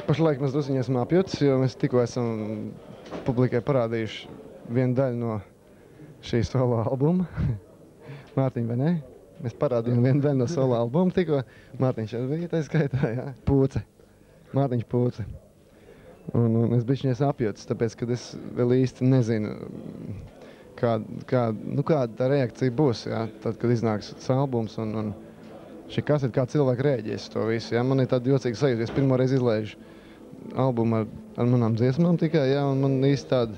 Pašlaik mēs druskuņi esam apjutis, jo mēs tikko esam publikai parādījuši vienu daļu no šī solo albuma. Mārtiņ, vai ne? Mēs parādījām vienu daļu no solo albuma tikko. Mārtiņš arī bija tā skaitā, jā. Pūce. Mārtiņš Pūce. Un es bišķiņ esmu apjutis, tāpēc, kad es vēl īsti nezinu, kāda tā reakcija būs, jā, tad, kad iznāks tas albums un šī kasete, kā cilvēki rēģēs to visu, jā. Man ir tāda jocīga sajūta, es pirmo reizi izlaižu albumu ar manām dziesmām tikai, jā, un man īsti tāda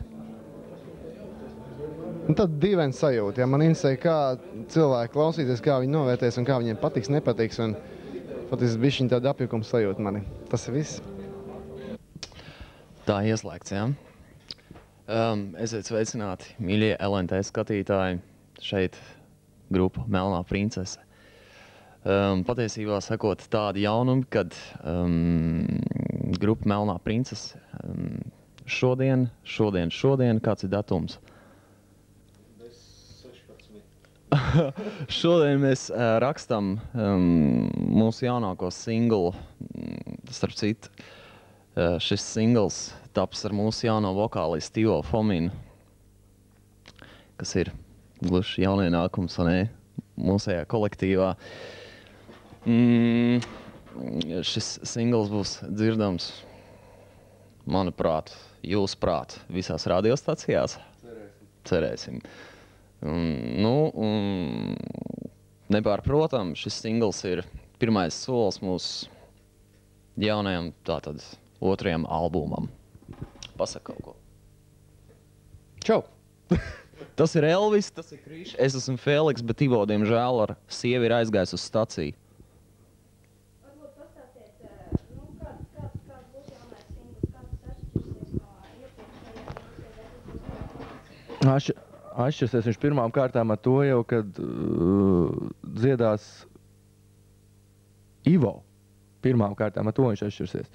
dīvaina sajūta, jā. Man interesē, kā cilvēki klausīties, kā viņi novērtēs un kā viņiem patiks, nepatiks, un patiesi bišķiņ tāda apjukuma sajūta mani. Tas ir viss. Tā ieslēgts, jā. Esiet sveicināti, mīļie LNT skatītāji, šeit grupa Melnā princese. Patiesībā sakot tādi jaunumi, kad grupa Melnā princese šodien, kāds ir datums? 16. Šodien mēs rakstam mūsu jaunāko singlu, starp citu. Šis singls taps ar mūsu jauno vokālistu Ivo Fominu, kas ir gluži jaunienākums, mūsējā kolektīvā. Šis singls būs dzirdams, manuprāt, jūsuprāt, visās radiostacijās. Cerēsim. Nepārprotam, šis singls ir pirmais solis mūsu jaunajam tātad otrajam albumam. Pasaka kaut ko. Čau! Tas ir Elvis, tas ir Krišs, es esmu Feliks, bet Ivo, diemžēl, ar sievi ir aizgājis uz staciju. Varbūt pastāstiet, kāds būs jaunais singls, kā tas atšķirsies no iepriekšējiem? Atšķirsies viņš pirmām kārtām ar to jau, kad dziedās Ivo. Pirmām kārtām ar to viņš atšķirsies.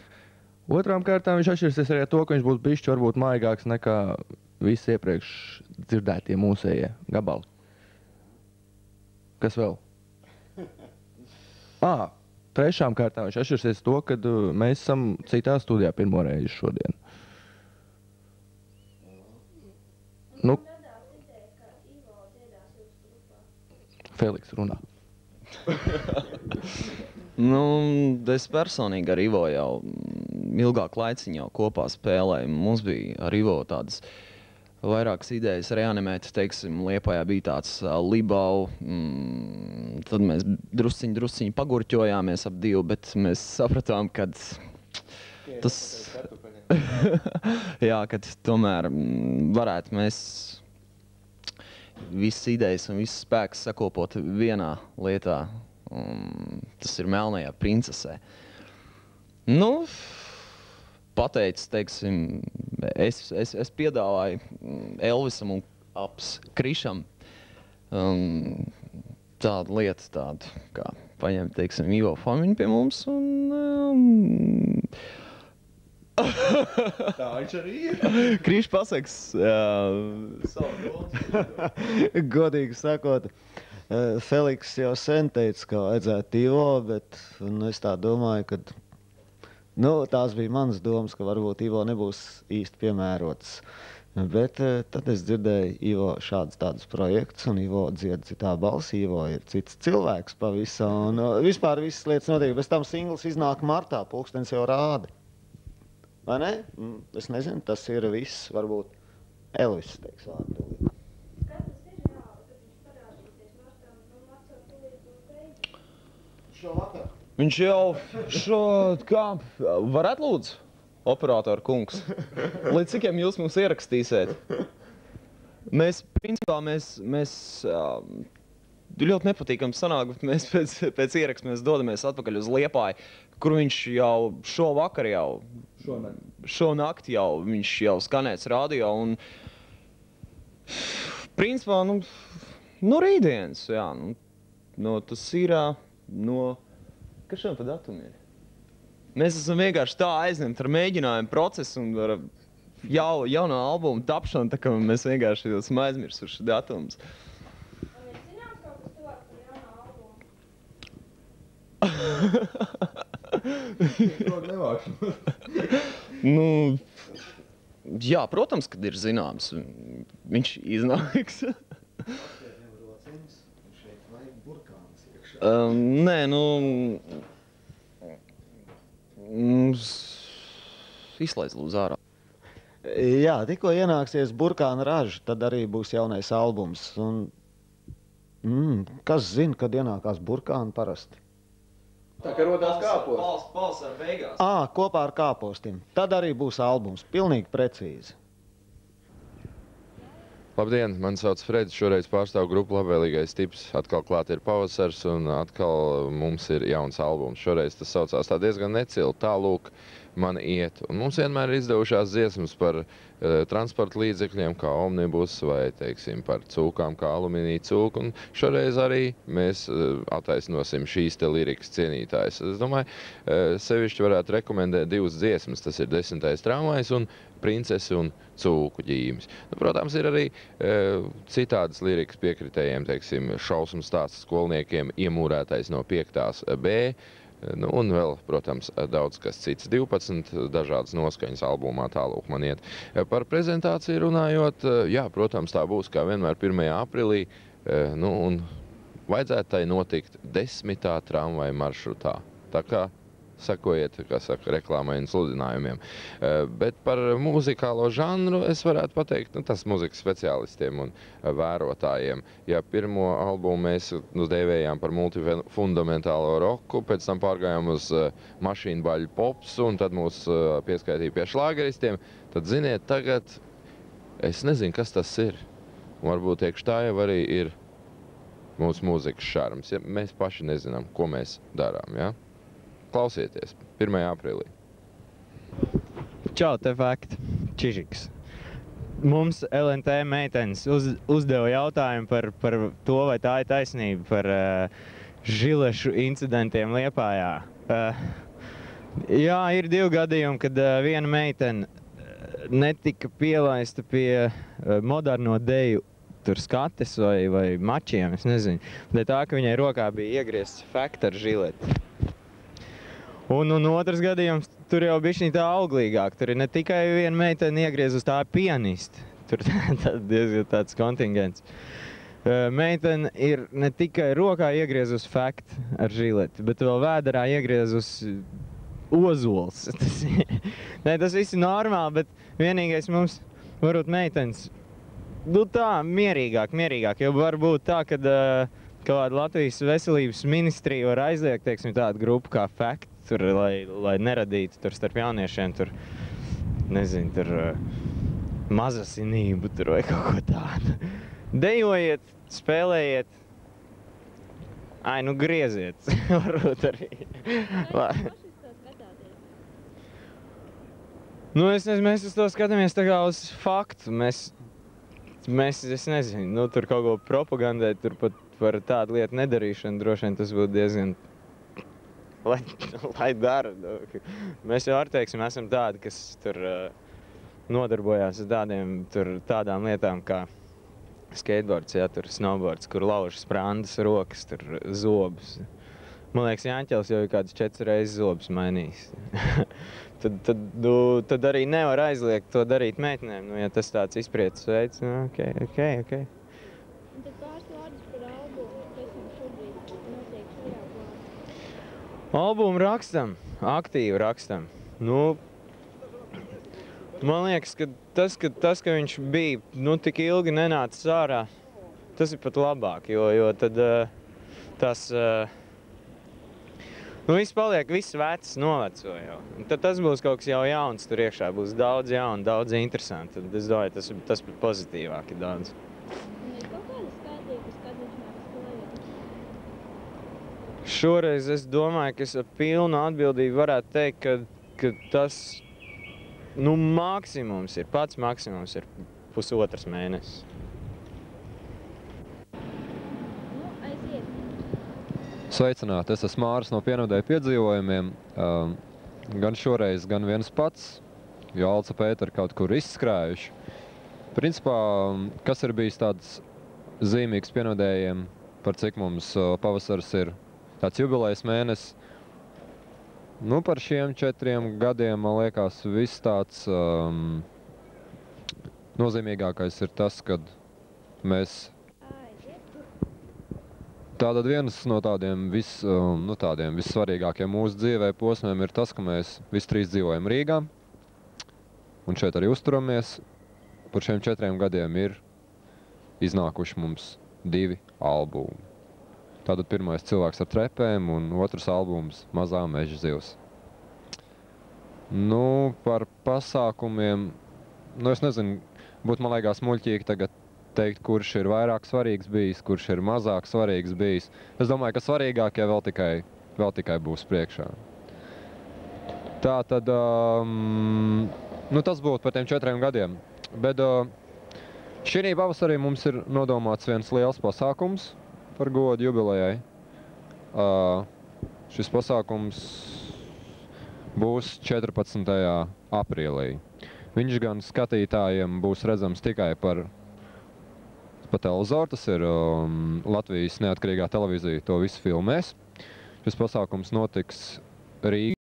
Otrām kārtām viņš atšķirsies arī ar to, ka viņš būs bišķi varbūt maigāks nekā visi iepriekš dzirdētie mūsējie gabali. Kas vēl? Trešām kārtām viņš atšķirsies to, kad mēs esam citā studijā pirmo reizi šodien. Nu, Feliks runā. Es personīgi ar Ivo jau ilgāku laiciņu jau kopā spēlēju. Mums bija ar Ivo tādas vairākas idejas reanimēt, teiksim, Liepājā bija tāds Libau, tad mēs drusciņi pagurķojāmies ap divu, bet mēs sapratām, kad tas, jā, kad tomēr varētu mēs visas idejas un visas spēks sakopot vienā lietā. Tas ir Melnajā princesē. Pateicis, teiksim, es piedāvāju Elvisam un Krišam tādu lietu, kā paņemt, teiksim, Ivo Fominu pie mums un... Tā viņš arī ir. Krišs pasaks savu domu. Godīgi sakot, Feliks jau sen teica, ka vajadzētu Ivo, bet es tā domāju, ka tās bija manas domas, ka varbūt Ivo nebūs īsti piemērots. Bet tad es dzirdēju Ivo šādus tādus projektus, un Ivo dzied citā balsī, Ivo ir cits cilvēks pavisam, un vispār visas lietas notiek. Bez tam singls iznāk martā, pulkstenis jau rāda. Vai ne? Es nezinu, tas ir viss, varbūt Elvis teiks vārdu. Viņš jau, varētu lūdzu, operātoru kungs, līdz cikiem jūs mums ierakstīsiet? Mēs, principā, ļoti nepatīkam sanāk, bet mēs pēc ieraksta mēs dodamies atpakaļ uz Liepāju, kur viņš jau šovakar jau, šonakt jau, viņš jau skanēts radio un, principā, rītdienas, jā, tas ir, kas šodien pa datumu ir? Mēs esam vienkārši tā aizņemti ar mēģinājumu procesu un ar jaunā albuma tapšanu, tā kā mēs vienkārši esam aizmirsuši datumus. Vai ir zināms kaut kas tuvāk par jaunā albumu? Nevākšu. Nu, jā, protams, kad ir zināms. Viņš iznāks. Nē, nu... Izslēdz lūdzu ārā. Jā, tikko ienāksies burkāna raža, tad arī būs jaunais albums. Un, kas zina, kad ienākās burkāna parasti? Tā kā rodās kāposti. Pavasara beigās. Kopā ar kāpostiem. Tad arī būs albums. Pilnīgi precīzi. Labdien, mani sauc Fredis, šoreiz pārstāvu grupu Labvēlīgais tips. Atkal klāt ir pavasars un atkal mums ir jauns albums. Šoreiz tas saucās tā diezgan necili, tālūk man iet. Un mums vienmēr ir izdevušās dziesmas par transporta līdzekļiem, kā omnibus vai, teiksim, par cūkām, kā alumīnija cūka. Un šoreiz arī mēs attaisnosim šīs te lirikas cienītājs. Es domāju, sevišķi varētu rekomendēt divas dziesmas. Tas ir 10. tramvajs un Princesi un cūku ģīmis. Nu, protams, ir arī citādas lirikas piekritējiem, teiksim, šausmas stāsts skolniekiem iemūrētais no 5. B. Nu, un vēl, protams, daudz kas cits. 12 dažādas noskaņas albumā tālūk man iet. Par prezentāciju runājot, jā, protams, tā būs kā vienmēr 1. aprīlī. Nu, un vajadzētu tai notikt 10. tramvaja maršrutā. Tā kā sakojiet, kā saka, reklāmai un sludinājumiem. Bet par muzikālo žanru es varētu pateikt, nu, tas muzikas speciālistiem un vērotājiem. Ja pirmo albumu mēs dēvējām par multifundamentālo roku, pēc tam pārgājām uz mašīnu baļu pops un tad mūs pieskaitīja pie šlāgeristiem, tad ziniet, tagad es nezinu, kas tas ir. Un varbūt tiekš tā jau arī ir mūsu mūzikas šarms. Ja mēs paši nezinām, ko mēs darām, ja? Klausieties, 1. aprīlī. Čau, te fakti. Čižiks. Mums LNT meitenes uzdeva jautājumu par to, vai tā ir taisnība par žilešu incidentiem Liepājā. Jā, ir 2 gadījumi, kad viena meitene netika pielaista pie moderno deju tur skates vai mačiem, es nezinu. Dēļ tā, ka viņai rokā bija iegriezts fakta ar žileti. Un otrs gadījums, tur jau bišķiņ tā auglīgāk. Tur ir ne tikai viena meitene iegriez uz tā pianisti. Tur diezgan tāds kontingents. Meitene ir ne tikai rokā iegriez uz faktu ar žileti, bet vēl vēderā iegriez uz ozols. Tas viss ir normāli, bet vienīgais mums varbūt meitenes, nu tā, mierīgāk, jo var būt tā, kad kāda Latvijas veselības ministrija var aizliegt, teiksim, tādu grupu kā faktu, tur, lai neradītu tur starp jauniešiem tur, nezinu, tur mazasinību tur vai kaut ko tādu. Dejojiet, spēlējiet, nu grieziet, varbūt arī. Nu, es nezinu, mēs uz to skatāmies tā kā uz faktu. Mēs, es nezinu, nu, tur kaut ko propagandēt, tur pat par tādu lietu nedarīšanu, droši vien tas būtu diezgan lai dara. Mēs jau ar teiksim, esam tādi, kas tur nodarbojās ar tādām lietām kā skateboards, ja, tur snowboards, kur lauž sprandas, rokas, tur zobus. Man liekas, Jāņķels jau ir kāds 4 reizes zobus mainījis. tad arī nevar aizliegt to darīt meitenēm, nu, ja tas tāds izprieces veids, nu, ok. Un tad pāris vārdus par albumu, kas mums šobrīd notiek šajā plānā. Albumu rakstam, aktīvi rakstam. Nu, man liekas, ka tas, ka viņš bija, nu, tik ilgi nenācis ārā, tas ir pat labāk, jo tad tas, nu, viss paliek, viss vecs noveco jau. Un tad tas būs kaut kas jau jauns tur iekšā, būs daudz jaunu, daudz interesanti. Tad es domāju, tas pat pozitīvāk ir daudz. Šoreiz es domāju, ka es ar pilnu atbildību varētu teikt, ka tas, nu, pats maksimums ir 1,5 mēnesis. Nu, aiziet. Sveicināti, es esmu Māris no Pienvedēju piedzīvojumiem. Gan šoreiz, gan viens pats, jo Alca Pēta ir kaut kur izskrējuši. Principā, kas ir bijis tāds zīmīgs Pienvedējiem, par cik mums pavasars ir tāds jubilejas mēnesis. Nu, par šiem 4 gadiem, man liekas, viss tāds nozīmīgākais ir tas, kad mēs tātad viens no tādiem vissvarīgākiem mūsu dzīvē posmiem ir tas, ka mēs visi 3 dzīvojam Rīgā un šeit arī uzturamies. Par šiem 4 gadiem ir iznākuši mums 2 albumi. Tātad pirmais Cilvēks ar trepēm un otrs albums Mazā meža zivs. Nu, par pasākumiem, es nezinu, būtu man liekas muļķīgi tagad teikt, kurš ir vairāk svarīgs bijis, kurš ir mazāk svarīgs bijis. Es domāju, ka svarīgākie vēl tikai būs priekšā. Tā tad, tas būtu par tiem 4 gadiem. Bet šī pavasarī mums ir nodomāts viens liels pasākums par godu jubilejai. Šis pasākums būs 14. aprīlī. Viņš gan skatītājiem būs redzams tikai pa televizoru, tas ir Latvijas neatkarīgā televīzija, to visu filmēs. Šis pasākums notiks Rīgā.